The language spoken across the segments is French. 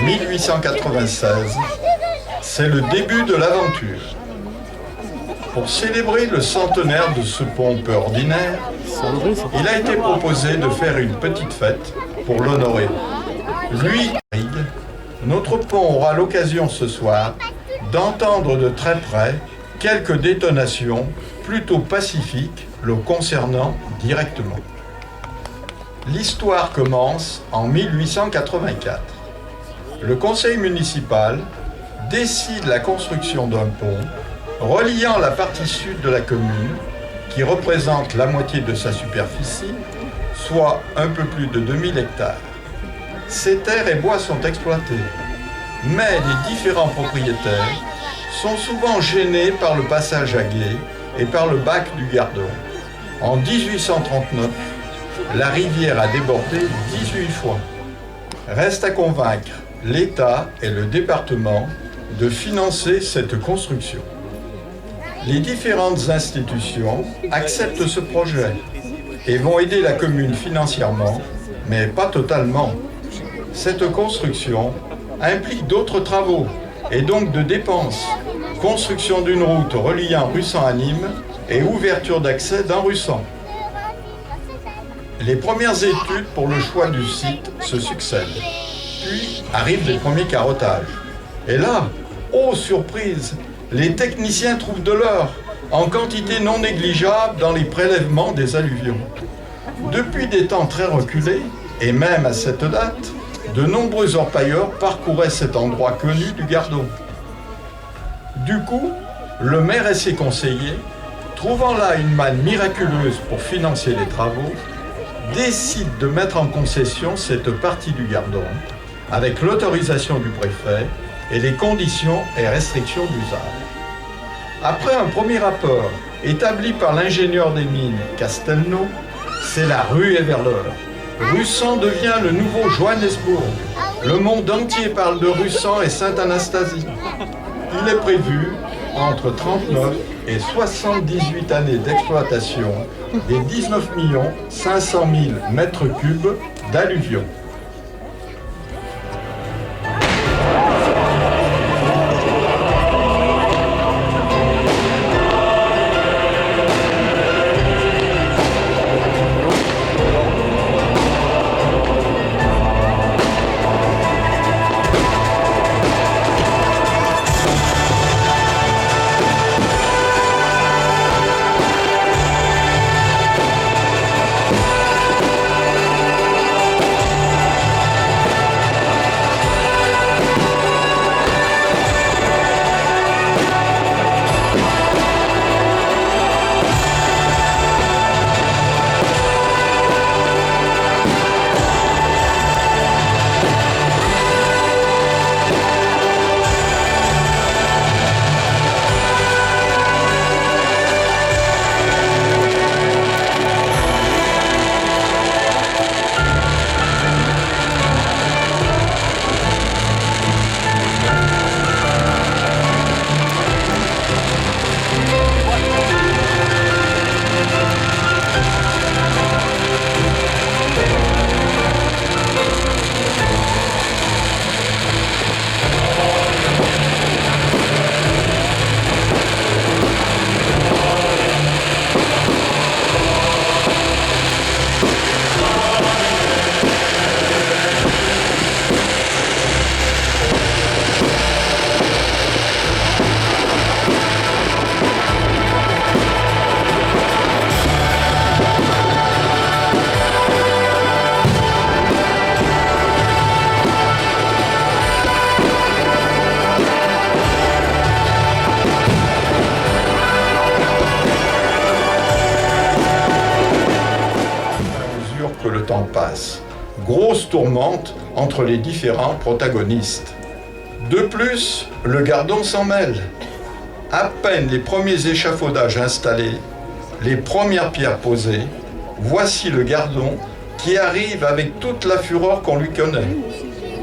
1884-1896, c'est le début de l'aventure. Pour célébrer le centenaire de ce pont peu ordinaire, il a été proposé de faire une petite fête pour l'honorer. Lui, notre pont aura l'occasion ce soir d'entendre de très près quelques détonations plutôt pacifiques le concernant directement. L'histoire commence en 1884. Le conseil municipal décide la construction d'un pont reliant la partie sud de la commune, qui représente la moitié de sa superficie, soit un peu plus de 2000 hectares. Ces terres et bois sont exploités, mais les différents propriétaires sont souvent gênés par le passage à gué et par le bac du Gardon. En 1839, la rivière a débordé 18 fois. Reste à convaincre l'État et le département de financer cette construction. Les différentes institutions acceptent ce projet et vont aider la commune financièrement, mais pas totalement. Cette construction implique d'autres travaux et donc de dépenses. Construction d'une route reliant Russan à Nîmes et ouverture d'accès d'un Russan. Les premières études pour le choix du site se succèdent. Puis arrivent les premiers carottages. Et là, oh surprise, les techniciens trouvent de l'or en quantité non négligeable dans les prélèvements des alluvions. Depuis des temps très reculés, et même à cette date, de nombreux orpailleurs parcouraient cet endroit connu du Gardon. Du coup, le maire et ses conseillers, trouvant là une manne miraculeuse pour financer les travaux, décident de mettre en concession cette partie du Gardon, avec l'autorisation du préfet et les conditions et restrictions d'usage. Après un premier rapport établi par l'ingénieur des mines Castelnau, c'est la ruée vers l'or. Russan devient le nouveau Johannesburg. Le monde entier parle de Russan et Sainte-Anastasie. Il est prévu, entre 39 et 78 années d'exploitation, des 19 500 000 mètres cubes d'alluvions. Le temps passe. Grosse tourmente entre les différents protagonistes. De plus, le Gardon s'en mêle. À peine les premiers échafaudages installés, les premières pierres posées, voici le Gardon qui arrive avec toute la fureur qu'on lui connaît.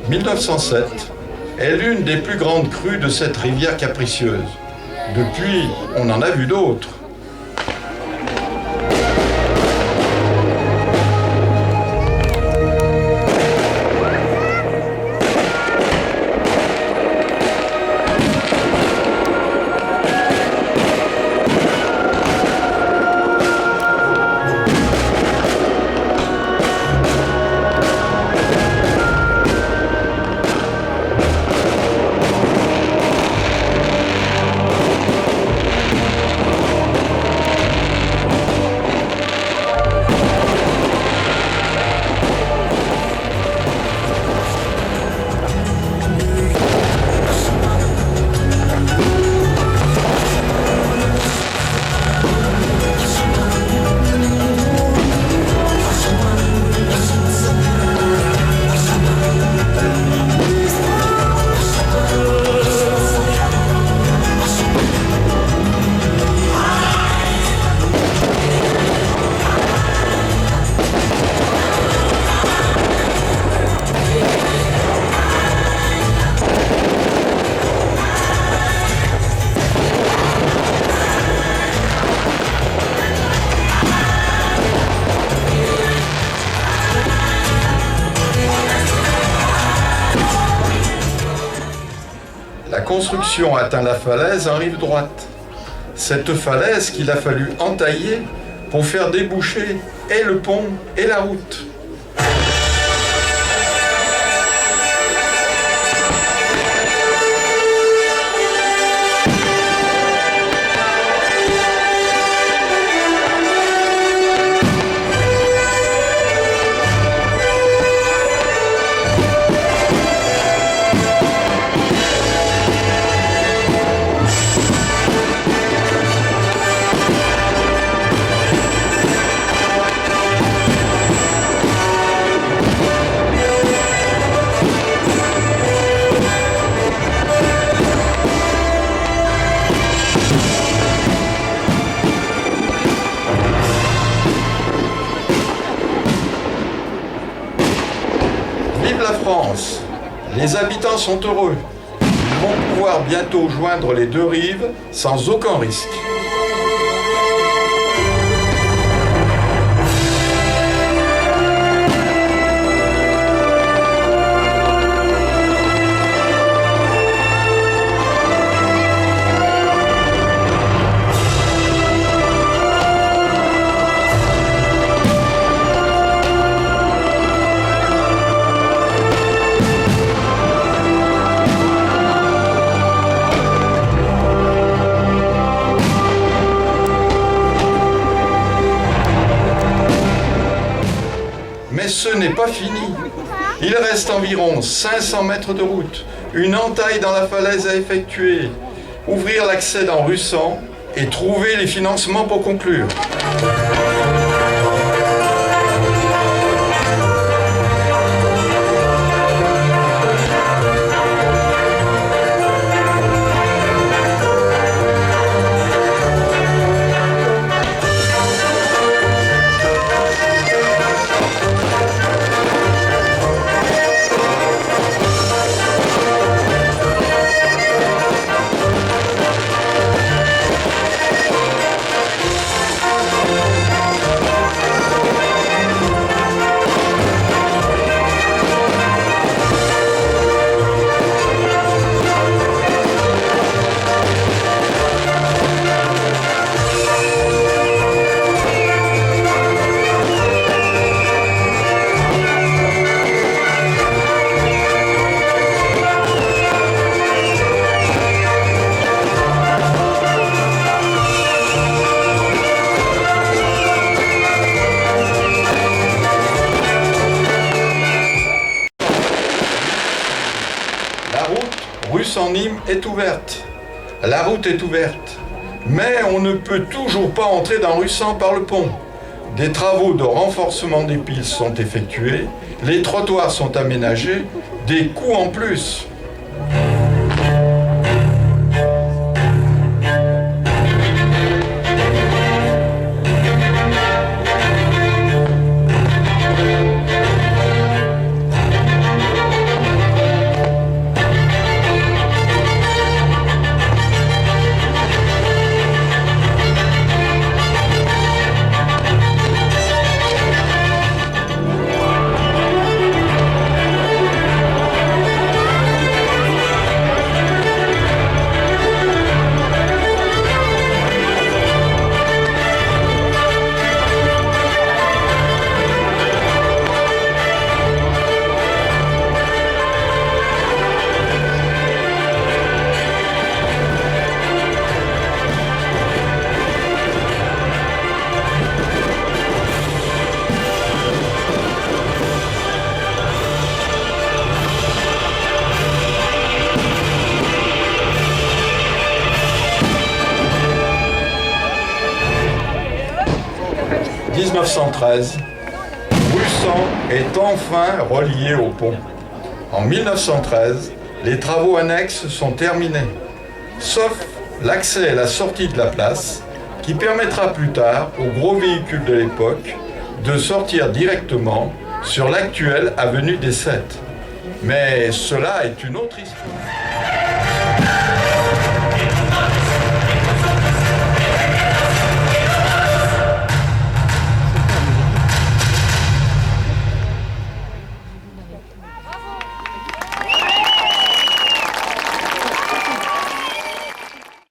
1907 est l'une des plus grandes crues de cette rivière capricieuse. Depuis, on en a vu d'autres. construction atteint la falaise en rive droite. Cette falaise qu'il a fallu entailler pour faire déboucher et le pont et la route. Vive la France! Les habitants sont heureux. Ils vont pouvoir bientôt joindre les deux rives sans aucun risque. Mais ce n'est pas fini. Il reste environ 500 mètres de route, une entaille dans la falaise à effectuer, ouvrir l'accès dans Russan et trouver les financements pour conclure. Russan-Nîmes est ouverte. La route est ouverte. Mais on ne peut toujours pas entrer dans Russan par le pont. Des travaux de renforcement des pistes sont effectués, les trottoirs sont aménagés, des coûts en plus. En 1913, Russan est enfin relié au pont. En 1913, les travaux annexes sont terminés, sauf l'accès et la sortie de la place, qui permettra plus tard aux gros véhicules de l'époque de sortir directement sur l'actuelle avenue des Sept. Mais cela est une autre histoire.